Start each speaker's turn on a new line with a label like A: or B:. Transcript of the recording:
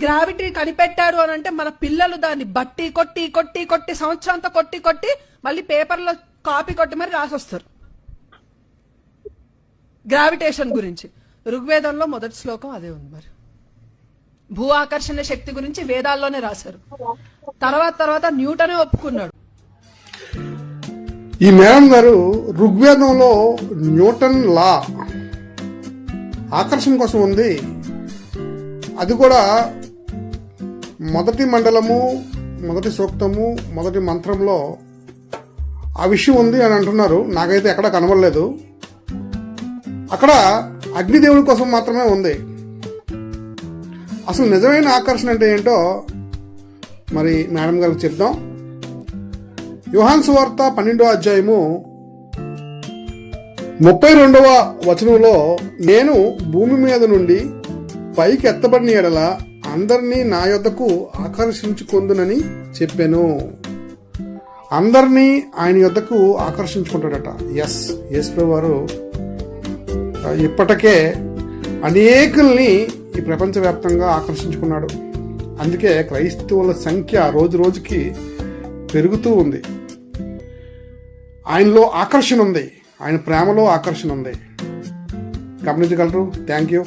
A: Gravity కనిపెట్టారు అని అంటే మన పిల్లలు దాన్ని బట్టి కొట్టి కొట్టి కొట్టి సంవత్సరంతో కొట్టి కొట్టి మళ్ళీ పేపర్లో కాపీ కొట్టి మరి రాసొస్తారు గ్రావిటేషన్ గురించి. ఋగ్వేదంలో మొదటి శ్లోకం అదే ఉంది. మరి భూ ఆకర్షణ శక్తి గురించి వేదాల్లోనే రాశారు. తర్వాత న్యూటనే ఒప్పుకున్నాడు.
B: ఈ మేడం గారు ఋగ్వేదంలో న్యూటన్ లా ఆకర్షణ కోసం ఉంది. అది కూడా మొదటి మండలము, మొదటి సూక్తము, మొదటి మంత్రంలో ఆ విషయం ఉంది అని అంటున్నారు. నాకైతే ఎక్కడ కనబడలేదు. అక్కడ అగ్నిదేవుడి కోసం మాత్రమే ఉంది. అసలు నిజమైన ఆకర్షణ అంటే ఏంటో మరి మేడం గారికి చెప్దాం. యోహాను సువార్త 12వ అధ్యాయము 32వ వచనంలో, నేను భూమి మీద నుండి పైకి ఎత్తబడిన ఎడల అందరినీ నా యొద్దకు ఆకర్షించుకొందునని చెప్పాను. అందరినీ ఆయన యొద్దకు ఆకర్షించుకుంటాడట. యేసు వారు ఇప్పటికే అనేకుల్ని ఈ ప్రపంచవ్యాప్తంగా ఆకర్షించుకున్నాడు. అందుకే క్రైస్తవుల సంఖ్య రోజు రోజుకి పెరుగుతూ ఉంది. ఆయనలో ఆకర్షణ ఉంది, ఆయన ప్రేమలో ఆకర్షణ ఉంది. గమనించగలరు. Thank you.